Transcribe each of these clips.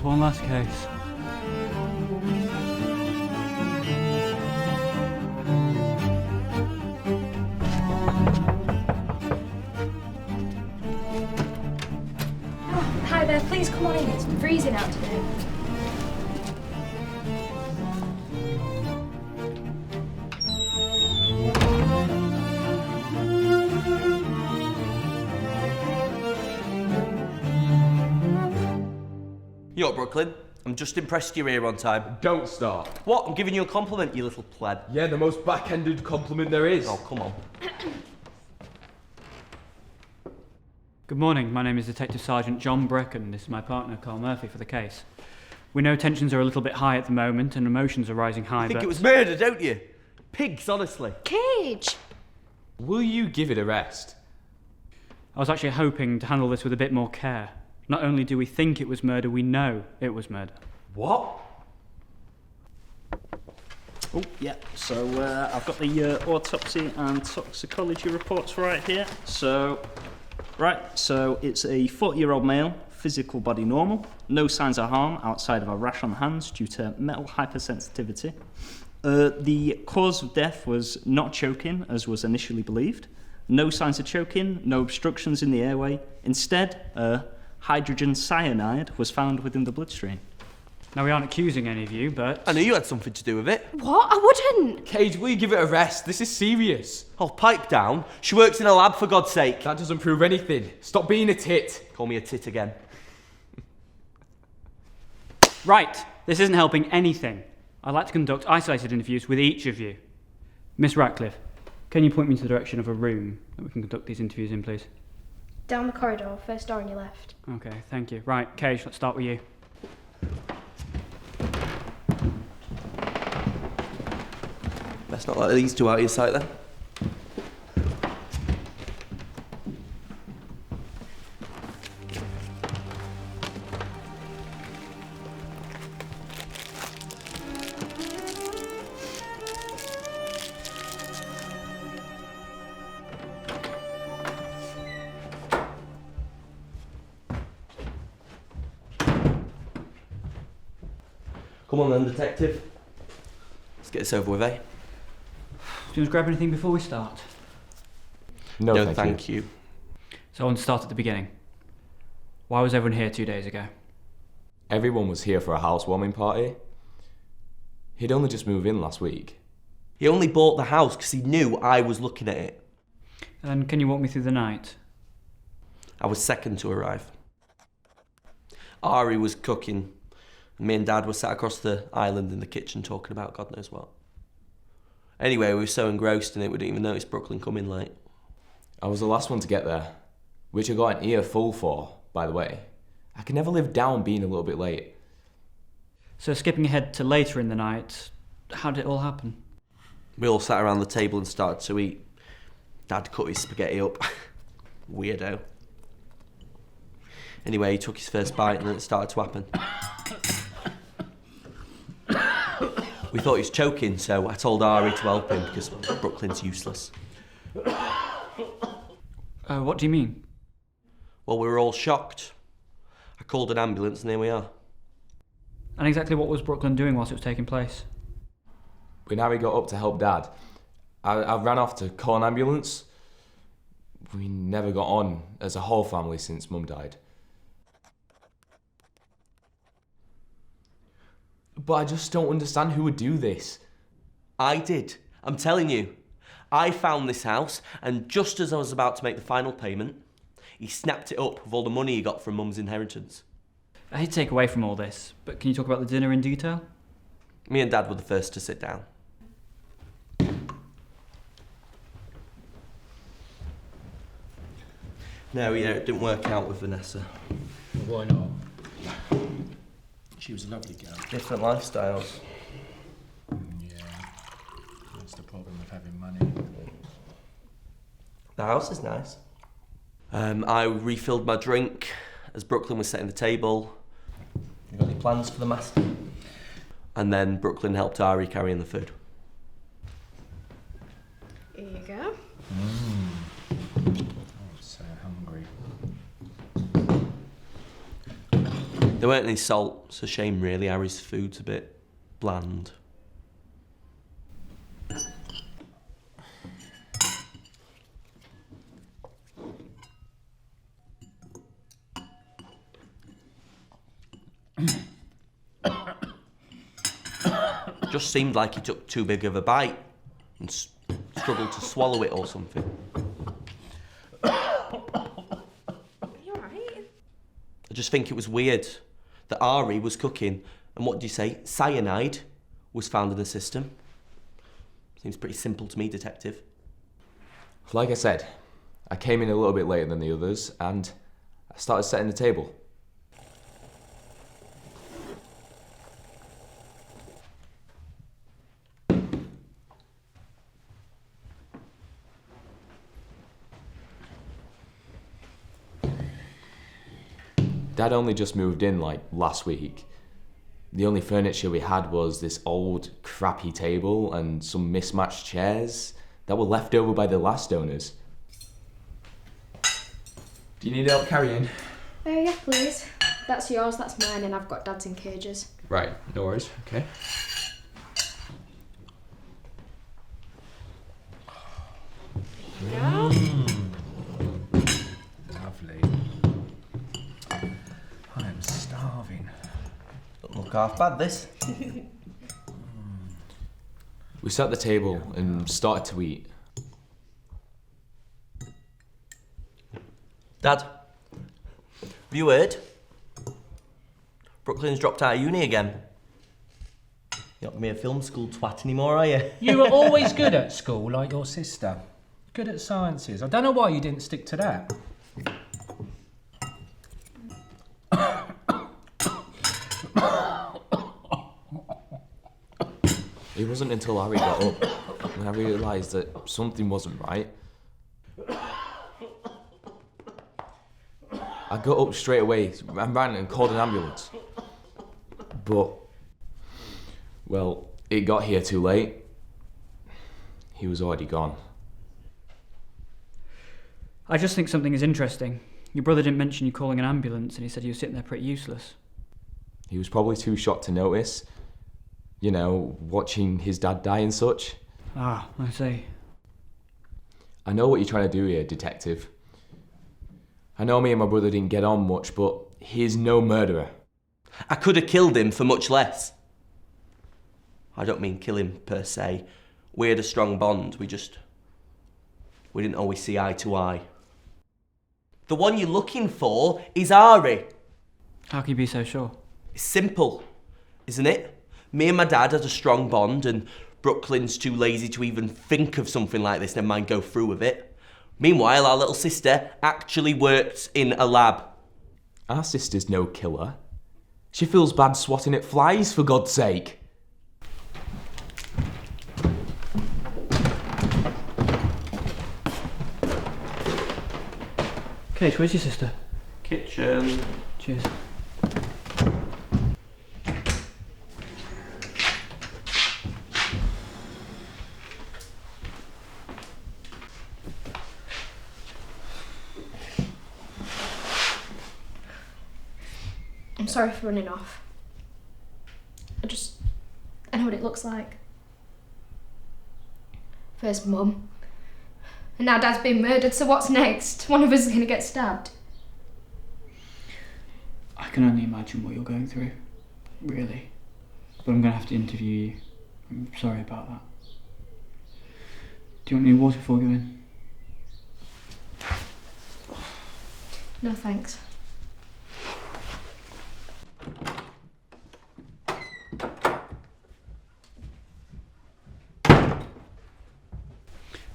Just one last case. Oh, hi there, please come on in. It's freezing out today. Yo, Brooklyn, I'm just impressed you're here on time. Don't start. What? I'm giving you a compliment, you little pleb. Yeah, the most back-ended compliment there is. Oh, come on. Good morning, my name is Detective Sergeant John Brecon. This is my partner, Karl Murphy, for the case. We know tensions are a little bit high at the moment and emotions are rising high, I think it was murder, don't you? Pigs, honestly. Cage! Will you give it a rest? I was actually hoping to handle this with a bit more care. Not only do we think it was murder, we know it was murder. What? Oh, yeah, so I've got the autopsy and toxicology reports right here. So it's a 40-year-old male, physical body normal, no signs of harm outside of a rash on the hands due to metal hypersensitivity. The cause of death was not choking, as was initially believed. No signs of choking, no obstructions in the airway. Instead, hydrogen cyanide was found within the bloodstream. Now, we aren't accusing any of you, but... I knew you had something to do with it. What? I wouldn't! Cage, will you give it a rest? This is serious. Oh, pipe down. She works in a lab, for God's sake. That doesn't prove anything. Stop being a tit. Call me a tit again. Right, this isn't helping anything. I'd like to conduct isolated interviews with each of you. Miss Ratcliffe, can you point me to the direction of a room that we can conduct these interviews in, please? Down the corridor, first door on your left. Okay, thank you. Right, Cage, let's start with you. Best not let these two out of your sight, then. Come on then, detective. Let's get this over with, eh? Do you want to grab anything before we start? No, thank you. So I want to start at the beginning. Why was everyone here 2 days ago? Everyone was here for a housewarming party. He'd only just moved in last week. He only bought the house because he knew I was looking at it. And can you walk me through the night? I was second to arrive. Ari was cooking. Me and Dad were sat across the island in the kitchen talking about God knows what. Anyway, we were so engrossed in it we didn't even notice Brooklyn coming late. I was the last one to get there, which I got an ear full for, by the way. I can never live down being a little bit late. So skipping ahead to later in the night, how did it all happen? We all sat around the table and started to eat. Dad cut his spaghetti up. Weirdo. Anyway, he took his first bite and then it started to happen. We thought he was choking, so I told Ari to help him because Brooklyn's useless. What do you mean? Well, we were all shocked. I called an ambulance and here we are. And exactly what was Brooklyn doing whilst it was taking place? When Harry got up to help Dad, I ran off to call an ambulance. We never got on as a whole family since Mum died. But I just don't understand who would do this. I did. I'm telling you. I found this house, and just as I was about to make the final payment, he snapped it up with all the money he got from Mum's inheritance. I hate to take away from all this, but can you talk about the dinner in detail? Me and Dad were the first to sit down. No, it didn't work out with Vanessa. Why not? She was a lovely girl. Different lifestyles. Yeah. That's the problem with having money. The house is nice. I refilled my drink as Brooklyn was setting the table. You got any plans for the master? And then Brooklyn helped Ari carrying the food. Here you go. Oh, so hungry. There weren't any salt. It's a shame, really. Harry's food's a bit bland. Just seemed like he took too big of a bite and struggled to swallow it or something. Are you alright? I just think it was weird that Ari was cooking and what do you say, cyanide was found in the system. Seems pretty simple to me, Detective. Like I said, I came in a little bit later than the others and I started setting the table. Dad only just moved in like last week. The only furniture we had was this old crappy table and some mismatched chairs that were left over by the last owners. Do you need help carrying? Yeah, please. That's yours, that's mine, and I've got Dad's in cages. Right, no worries, okay. Yeah. Lovely. I am starving. Doesn't look half bad, this. We sat at the table and started to eat. Dad, have you heard? Brooklyn's dropped out of uni again. You're not going to be a film school twat anymore, are you? You were always good at school, like your sister. Good at sciences. I don't know why you didn't stick to that. It wasn't until Harry got up when I realised that something wasn't right. I got up straight away and ran and called an ambulance. But, well, it got here too late. He was already gone. I just think something is interesting. Your brother didn't mention you calling an ambulance and he said you were sitting there pretty useless. He was probably too shocked to notice. You know, watching his dad die and such. Ah, I see. I know what you're trying to do here, Detective. I know me and my brother didn't get on much, but he's no murderer. I could have killed him for much less. I don't mean kill him per se. We had a strong bond. We didn't always see eye to eye. The one you're looking for is Ari. How can you be so sure? It's simple, isn't it? Me and my dad had a strong bond and Brooklyn's too lazy to even think of something like this, never mind go through with it. Meanwhile, our little sister actually worked in a lab. Our sister's no killer. She feels bad swatting at flies, for God's sake. Kate, where's your sister? Kitchen. Cheers. I'm sorry for running off. I know what it looks like. First Mum, and now Dad's been murdered, so what's next? One of us is going to get stabbed. I can only imagine what you're going through, really. But I'm going to have to interview you. I'm sorry about that. Do you want any water before we go in? No thanks.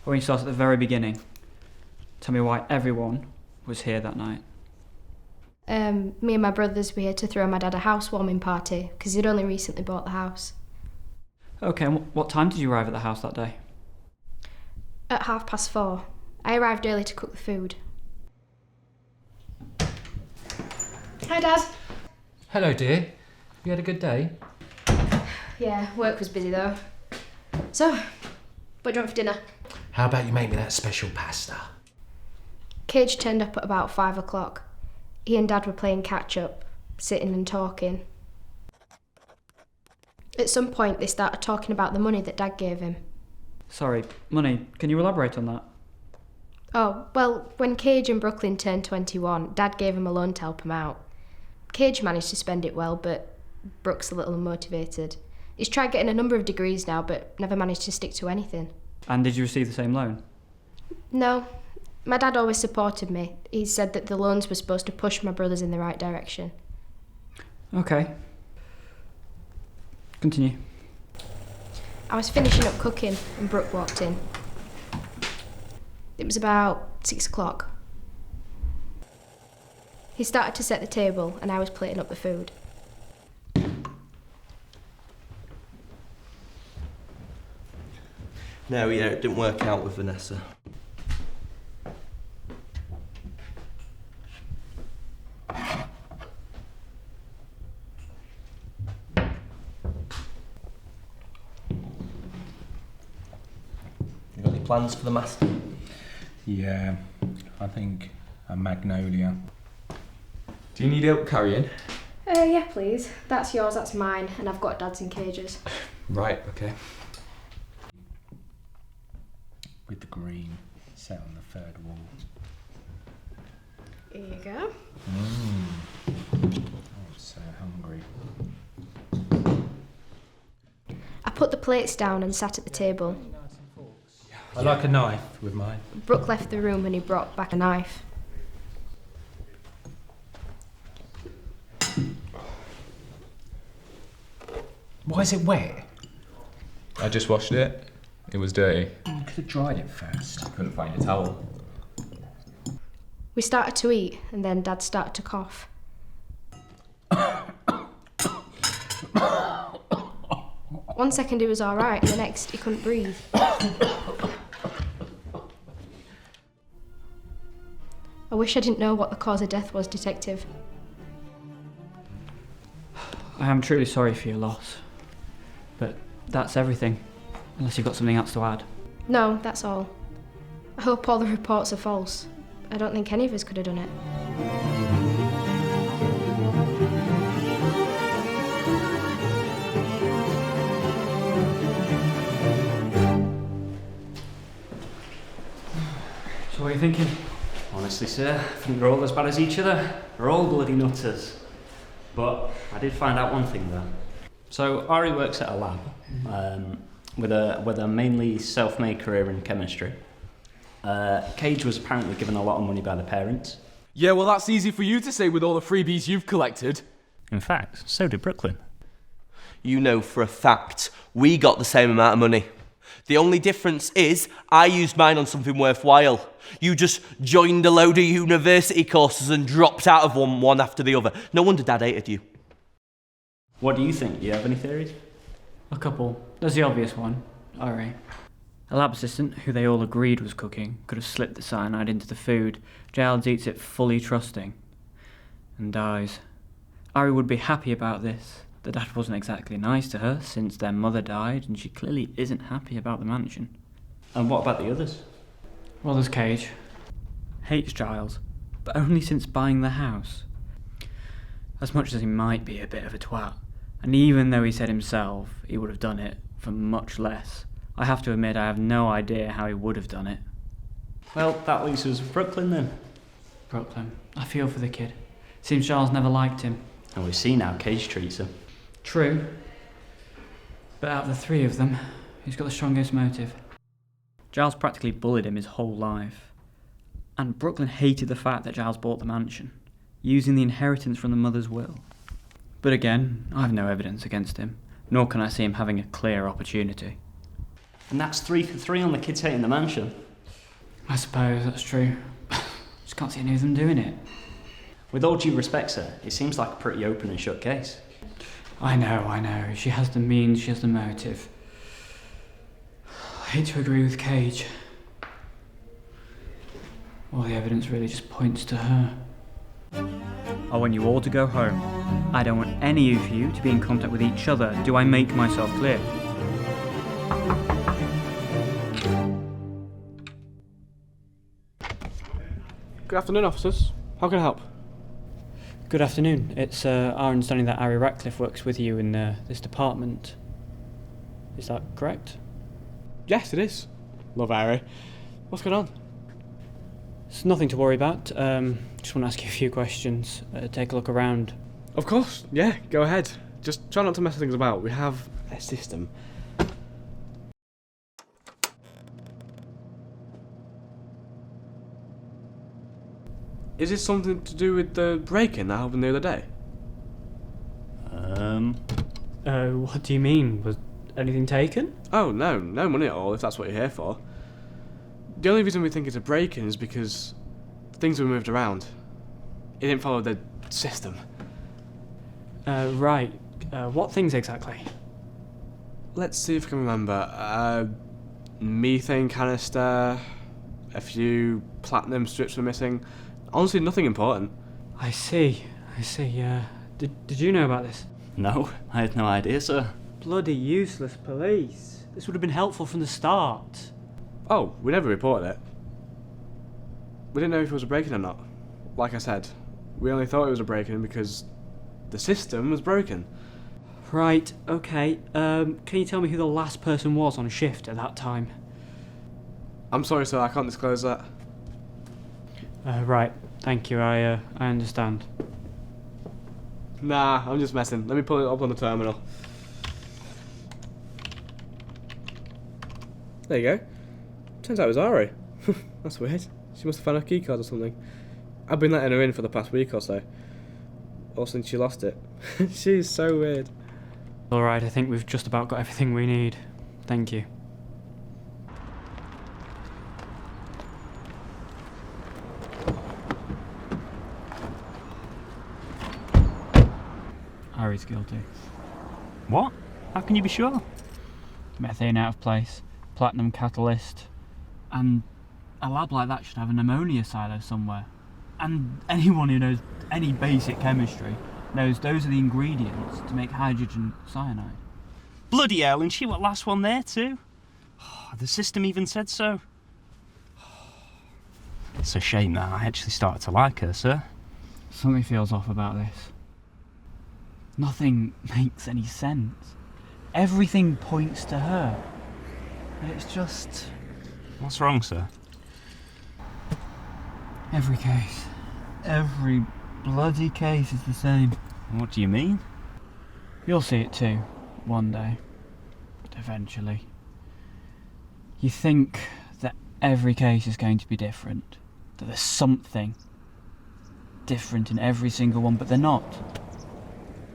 Why don't you start at the very beginning? Tell me why everyone was here that night. Me and my brothers were here to throw my dad a housewarming party because he'd only recently bought the house. Okay, and what time did you arrive at the house that day? At 4:30. I arrived early to cook the food. Hi, Dad. Hello, dear. You had a good day? Yeah, work was busy though. So, what do you want for dinner? How about you make me that special pasta? Cage turned up at about 5 o'clock. He and Dad were playing catch up, sitting and talking. At some point, they started talking about the money that Dad gave him. Sorry, money. Can you elaborate on that? Oh, well, when Cage and Brooklyn turned 21, Dad gave him a loan to help him out. Cage managed to spend it well, but Brooke's a little unmotivated. He's tried getting a number of degrees now, but never managed to stick to anything. And did you receive the same loan? No. My dad always supported me. He said that the loans were supposed to push my brothers in the right direction. Okay. Continue. I was finishing up cooking and Brooke walked in. It was about 6 o'clock. He started to set the table and I was plating up the food. No, yeah, it didn't work out with Vanessa. You got any plans for the master? Yeah, I think a magnolia. Do you need help carrying? Yeah, please. That's yours, that's mine, and I've got Dad's in cages. Right, okay. With the green set on the third wall. Here you go. I'm so hungry. I put the plates down and sat at the table. I like a knife with mine. Brooke left the room and he brought back a knife. Why is it wet? I just washed it. It was dirty. You could have dried it first. Couldn't find a towel. We started to eat and then Dad started to cough. One second he was alright and the next he couldn't breathe. I wish I didn't know what the cause of death was, Detective. I am truly sorry for your loss. But that's everything. Unless you've got something else to add. No, that's all. I hope all the reports are false. I don't think any of us could have done it. So what are you thinking? Honestly, sir, I think they're all as bad as each other. They're all bloody nutters. But I did find out one thing though. So Ari works at a lab with a mainly self-made career in chemistry. Cage was apparently given a lot of money by the parents. Yeah, well, that's easy for you to say with all the freebies you've collected. In fact, so did Brooklyn. You know for a fact we got the same amount of money. The only difference is I used mine on something worthwhile. You just joined a load of university courses and dropped out of one after the other. No wonder Dad hated you. What do you think? Do you have any theories? A couple. There's the obvious one. Ari. A lab assistant, who they all agreed was cooking, could have slipped the cyanide into the food. Giles eats it fully trusting. And dies. Ari would be happy about this. The dad wasn't exactly nice to her since their mother died, and she clearly isn't happy about the mansion. And what about the others? Well, there's Cage. Hates Giles, but only since buying the house. As much as he might be a bit of a twat, and even though he said himself he would have done it for much less, I have to admit I have no idea how he would have done it. Well, that leaves us with Brooklyn then. Brooklyn. I feel for the kid. Seems Giles never liked him. And we see now Cage treats him. True. But out of the three of them, who's got the strongest motive? Giles practically bullied him his whole life. And Brooklyn hated the fact that Giles bought the mansion, using the inheritance from the mother's will. But again, I have no evidence against him, nor can I see him having a clear opportunity. And that's 3 for 3 on the kids hating the mansion. I suppose that's true. Just can't see any of them doing it. With all due respect, sir, it seems like a pretty open and shut case. I know. She has the means, she has the motive. I hate to agree with Cage. All the evidence really just points to her. I want you all to go home. I don't want any of you to be in contact with each other. Do I make myself clear? Good afternoon, officers. How can I help? Good afternoon. It's our understanding that Giles Ratcliffe works with you in this department. Is that correct? Yes, it is. Love Harry. What's going on? It's nothing to worry about. Just want to ask you a few questions. Take a look around. Of course, yeah, go ahead. Just try not to mess things about. We have a system. Is this something to do with the break-in that happened the other day? What do you mean? Was anything taken? Oh, no money at all, if that's what you're here for. The only reason we think it's a break-in is because things were moved around. It didn't follow the system. Right. What things exactly? Let's see if I can remember. Methane canister, a few platinum strips were missing. Honestly, nothing important. I see. Did you know about this? No, I had no idea, sir. Bloody useless police. This would have been helpful from the start. Oh, we never reported it. We didn't know if it was a break-in or not. Like I said, we only thought it was a break-in because the system was broken. Right, okay. Can you tell me who the last person was on shift at that time? I'm sorry, sir, I can't disclose that. Right, thank you, I understand. Nah, I'm just messing. Let me pull it up on the terminal. There you go. Turns out it was Ari. That's weird. She must have found her key card or something. I've been letting her in for the past week or so. Or since she lost it. She's so weird. Alright, I think we've just about got everything we need. Thank you. Ari's guilty. What? How can you be sure? Methane out of place, platinum catalyst, and a lab like that should have an ammonia silo somewhere. And anyone who knows any basic chemistry knows those are the ingredients to make hydrogen cyanide. Bloody hell, and she was last one there too. The system even said so. It's a shame that I actually started to like her, sir. Something feels off about this. Nothing makes any sense. Everything points to her. And it's just... What's wrong, sir? Every case. Every bloody case is the same. What do you mean? You'll see it too, one day. Eventually. You think that every case is going to be different. That there's something different in every single one, but they're not.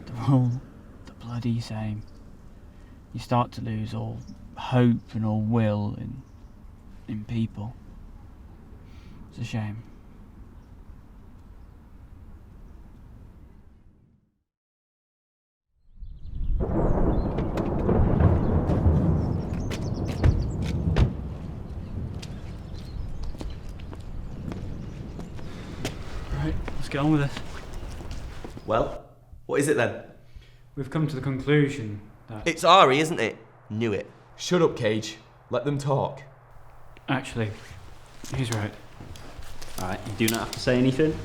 They're all the bloody same. You start to lose all hope and all will in people. It's a shame. Right, let's get on with this. Well, what is it then? We've come to the conclusion that... It's Ari, isn't it? Knew it. Shut up, Cage. Let them talk. Actually, he's right. Alright, you do not have to say anything,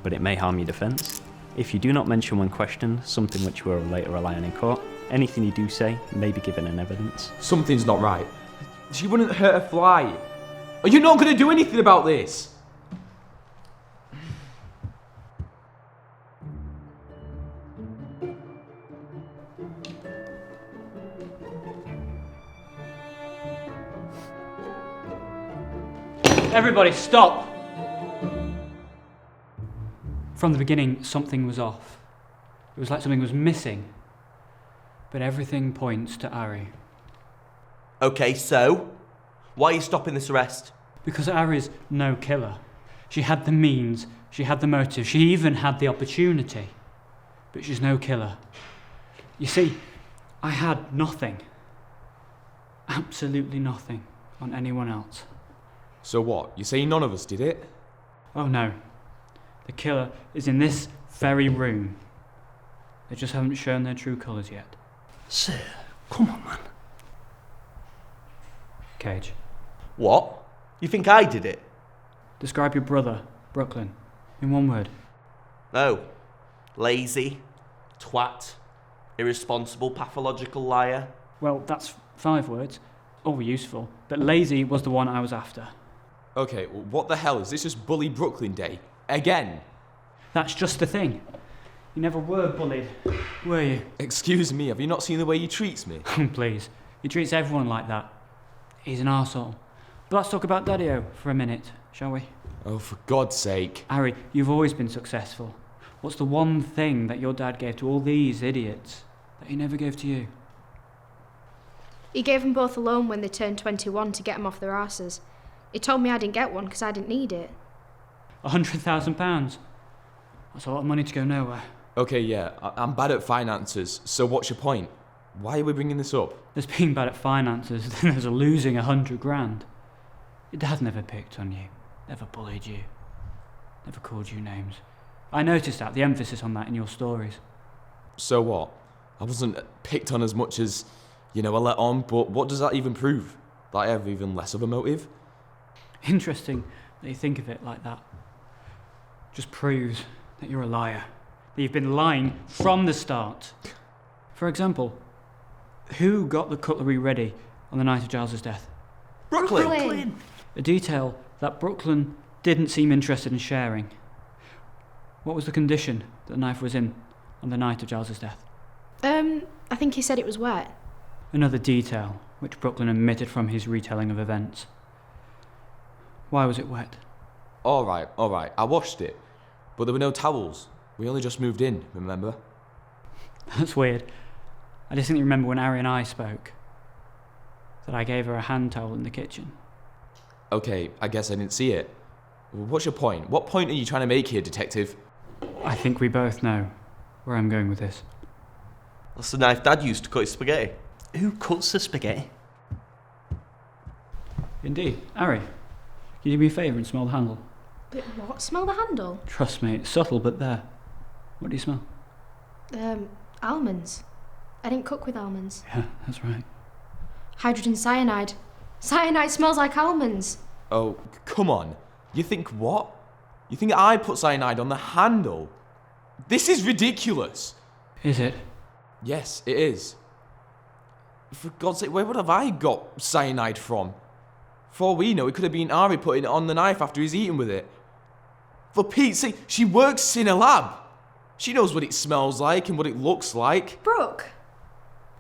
but it may harm your defence. If you do not mention when questioned something which will later rely on in court, anything you do say may be given in evidence. Something's not right. She wouldn't hurt a fly. Are you not going to do anything about this? Everybody, stop! From the beginning, something was off. It was like something was missing. But everything points to Ari. Okay, so? Why are you stopping this arrest? Because Ari's no killer. She had the means, she had the motive, she even had the opportunity. But she's no killer. You see, I had nothing. Absolutely nothing on anyone else. So what? You say none of us did it? Oh no. The killer is in this very room. They just haven't shown their true colours yet. Sir, come on, man. Cage. What? You think I did it? Describe your brother, Brooklyn, in one word. Oh, lazy, twat, irresponsible, pathological liar. Well, that's 5 words. All useful. But lazy was the one I was after. Okay, well, what the hell? Is this just Bully Brooklyn Day? Again? That's just the thing. You never were bullied, were you? Excuse me, have you not seen the way he treats me? Please. He treats everyone like that. He's an arsehole. But let's talk about Daddy-O for a minute, shall we? Oh, for God's sake. Harry, you've always been successful. What's the one thing that your dad gave to all these idiots that he never gave to you? He gave them both a loan when they turned 21 to get them off their arses. He told me I didn't get one because I didn't need it. £100,000. That's a lot of money to go nowhere. Okay, yeah, I'm bad at finances, so what's your point? Why are we bringing this up? There's being bad at finances, then there's a losing 100 grand. Your dad never picked on you, never bullied you, never called you names. I noticed that, the emphasis on that in your stories. So what? I wasn't picked on as much as, I let on, but what does that even prove? That I have even less of a motive? Interesting that you think of it like that. Just proves that you're a liar. That you've been lying from the start. For example, who got the cutlery ready on the night of Giles's death? Brooklyn! A detail that Brooklyn didn't seem interested in sharing. What was the condition that the knife was in on the night of Giles's death? I think he said it was wet. Another detail which Brooklyn omitted from his retelling of events. Why was it wet? Alright, I washed it. But there were no towels. We only just moved in, remember? That's weird. I distinctly remember when Ari and I spoke that I gave her a hand towel in the kitchen. Okay, I guess I didn't see it. What's your point? What point are you trying to make here, detective? I think we both know where I'm going with this. That's the knife Dad used to cut his spaghetti. Who cuts the spaghetti? Indeed. Ari, can you do me a favour and smell the handle? But what? Smell the handle? Trust me, it's subtle but there. What do you smell? Almonds. I didn't cook with almonds. Yeah, that's right. Hydrogen cyanide. Cyanide smells like almonds. Oh, come on. You think what? You think I put cyanide on the handle? This is ridiculous. Is it? Yes, it is. For God's sake, where would have I got cyanide from? For all we know, it could have been Ari putting it on the knife after he's eaten with it. For Pete's sake, she works in a lab. She knows what it smells like and what it looks like. Brooke.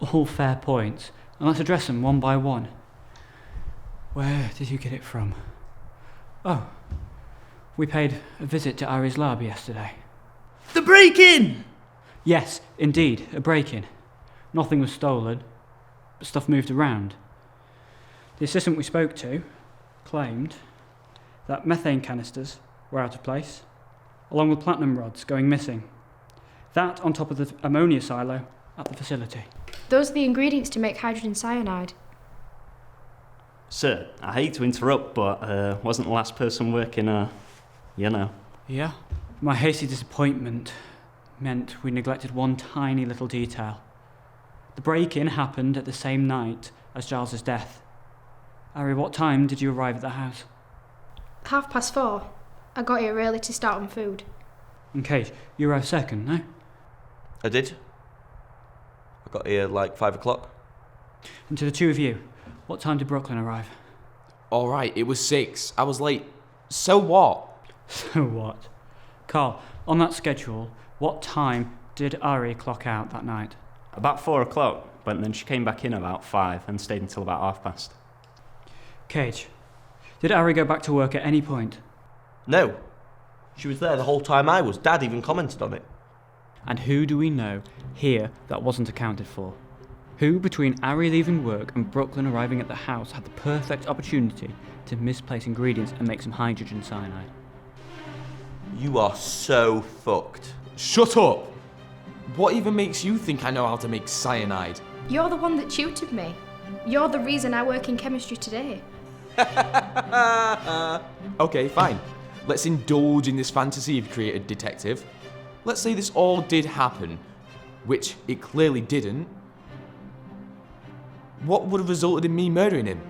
All fair points. And let's address them one by one. Where did you get it from? Oh, we paid a visit to Ari's lab yesterday. The break-in! Yes, indeed, a break-in. Nothing was stolen, but stuff moved around. The assistant we spoke to claimed that methane canisters were out of place, along with platinum rods going missing. That on top of the ammonia silo at the facility. Those are the ingredients to make hydrogen cyanide. Sir, I hate to interrupt, but wasn't the last person working, Yeah? My hasty disappointment meant we neglected one tiny little detail. The break-in happened at the same night as Giles's death. Ari, what time did you arrive at the house? 4:30. I got here early to start on food. And Kate, you arrived second, no? I did. I got here like 5 o'clock. And to the two of you, what time did Brooklyn arrive? Alright, it was 6. I was late. So what? So what? Karl, on that schedule, what time did Ari clock out that night? About 4 o'clock, but then she came back in about 5 and stayed until about past. Cage, did Ari go back to work at any point? No. She was there the whole time I was. Dad even commented on it. And who do we know here that wasn't accounted for? Who, between Ari leaving work and Brooklyn arriving at the house, had the perfect opportunity to misplace ingredients and make some hydrogen cyanide? You are so fucked. Shut up! What even makes you think I know how to make cyanide? You're the one that tutored me. You're the reason I work in chemistry today. Okay, fine. Let's indulge in this fantasy you've created, detective. Let's say this all did happen, which it clearly didn't. What would have resulted in me murdering him?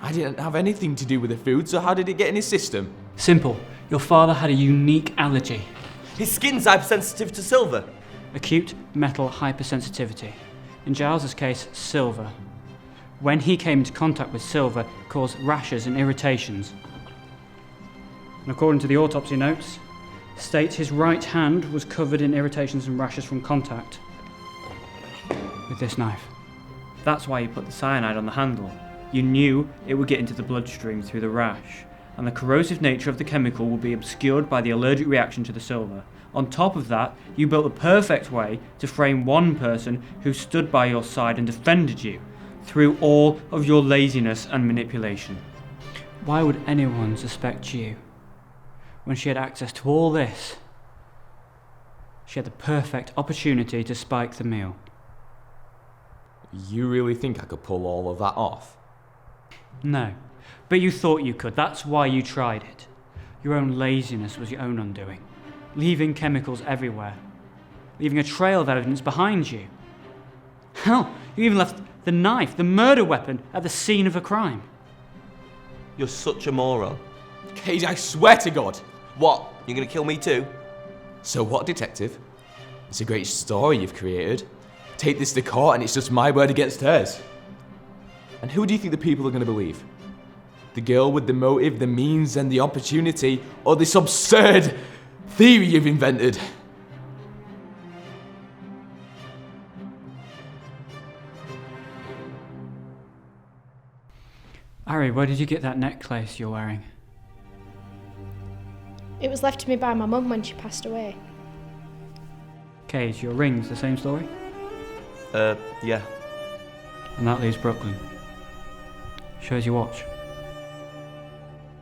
I didn't have anything to do with the food, so how did it get in his system? Simple. Your father had a unique allergy. His skin's hypersensitive to silver. Acute metal hypersensitivity. In Giles's case, silver. When he came into contact with silver, it caused rashes and irritations. And according to the autopsy notes, states his right hand was covered in irritations and rashes from contact with this knife. That's why you put the cyanide on the handle. You knew it would get into the bloodstream through the rash, and the corrosive nature of the chemical would be obscured by the allergic reaction to the silver. On top of that, you built the perfect way to frame one person who stood by your side and defended you through all of your laziness and manipulation. Why would anyone suspect you when she had access to all this? She had the perfect opportunity to spike the meal. You really think I could pull all of that off? No, but you thought you could. That's why you tried it. Your own laziness was your own undoing. Leaving chemicals everywhere. Leaving a trail of evidence behind you. Hell, you even left the knife, the murder weapon, at the scene of a crime. You're such a moron. Cage, I swear to God. What? You're gonna kill me too? So what, detective? It's a great story you've created. Take this to court and it's just my word against hers. And who do you think the people are going to believe? The girl with the motive, the means and the opportunity, or this absurd theory you've invented? Harry, where did you get that necklace you're wearing? It was left to me by my mum when she passed away. Cage, your ring's the same story? Yeah. And that leaves Brooklyn. Shows your watch.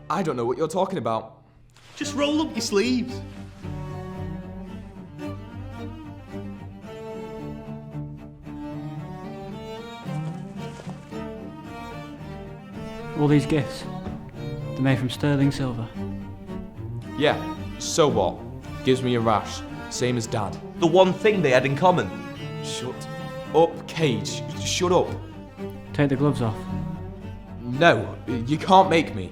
I don't know what you're talking about. Just roll up your sleeves. All these gifts, they're made from sterling silver. Yeah, so what? Gives me a rash, same as Dad. The one thing they had in common. Shut up, Cage. Shut up. Take the gloves off. No, you can't make me.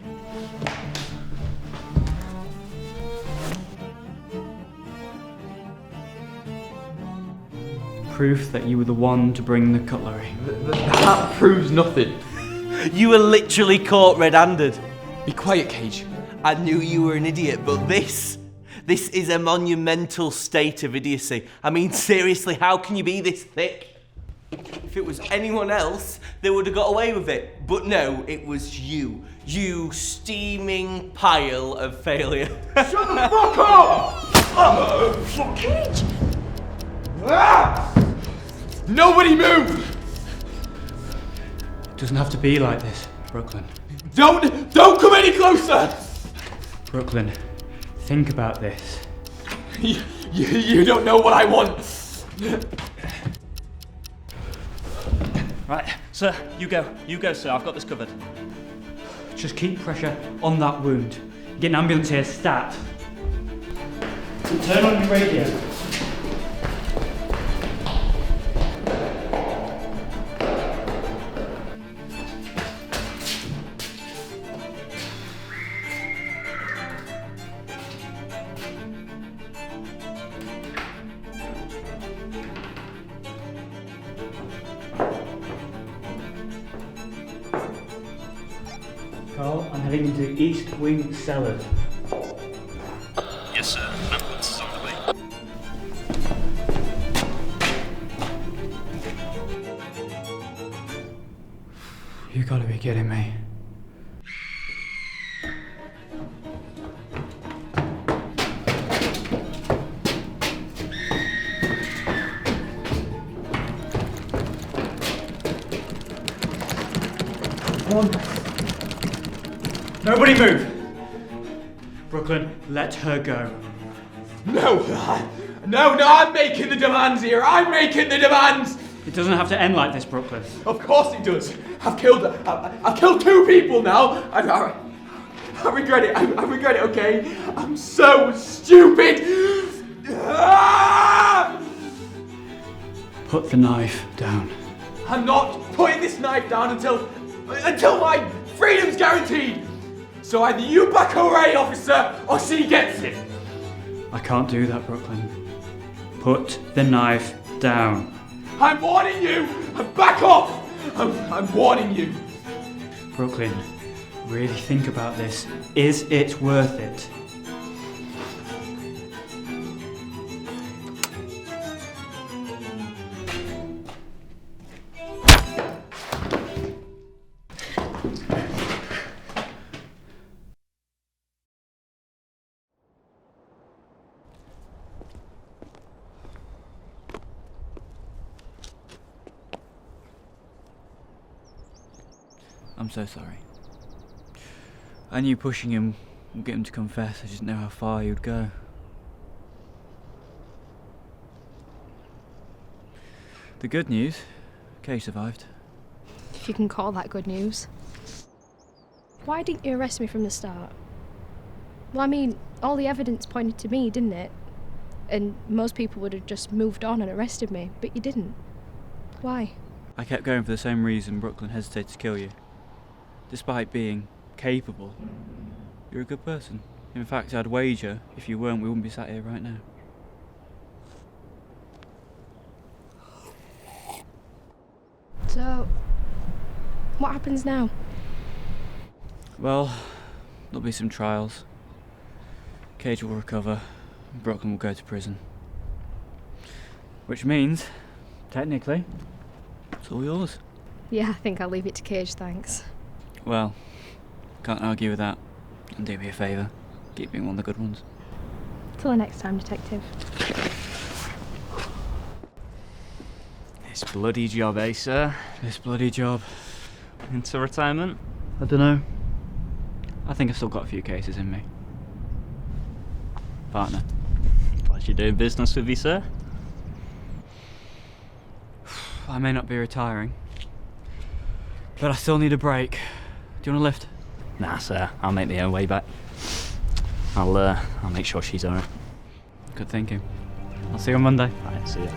Proof that you were the one to bring the cutlery. That proves nothing. You were literally caught red-handed. Be quiet, Cage. I knew you were an idiot, but this is a monumental state of idiocy. I mean, seriously, how can you be this thick? If it was anyone else, they would have got away with it. But no, it was you. You steaming pile of failure. Shut the fuck up! Cage! Nobody move! It doesn't have to be like this, Brooklyn. Don't come any closer! Brooklyn, think about this. You don't know what I want. Right, sir, you go, sir. I've got this covered. Just keep pressure on that wound. Get an ambulance here, stat. And turn on your radio. Karl, I'm heading into East Wing Cellars. Yes, sir. Ambulance is on the way. You gotta be kidding me. Come on. Nobody move! Brooklyn, let her go. No, I'm making the demands here. I'm making the demands. It doesn't have to end like this, Brooklyn. Of course it does. I've killed 2 people now. I regret it. I regret it. Okay. I'm so stupid. Put the knife down. I'm not putting this knife down until my freedom's guaranteed. So either you back away, officer, or she gets it. I can't do that, Brooklyn. Put the knife down. I'm warning you! Back off! I'm warning you! Brooklyn, really think about this. Is it worth it? I'm so sorry. I knew pushing him would get him to confess. I just didn't know how far he would go. The good news, Kay survived. If you can call that good news. Why didn't you arrest me from the start? Well, I mean, all the evidence pointed to me, didn't it? And most people would have just moved on and arrested me, but you didn't. Why? I kept going for the same reason Brooklyn hesitated to kill you. Despite being capable, you're a good person. In fact, I'd wager if you weren't, we wouldn't be sat here right now. So, what happens now? Well, there'll be some trials. Cage will recover, and Brooklyn will go to prison. Which means, technically, it's all yours. Yeah, I think I'll leave it to Cage, thanks. Well, can't argue with that. And do me a favour, keep being one of the good ones. Till the next time, Detective. This bloody job, eh, sir? This bloody job. Into retirement? I don't know. I think I've still got a few cases in me. Partner. Pleasure doing business with you, sir. I may not be retiring, but I still need a break. Do you want a lift? Nah, sir. I'll make my own way back. I'll make sure she's alright. Good thinking. I'll see you on Monday. Alright, see ya.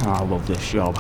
I love this job.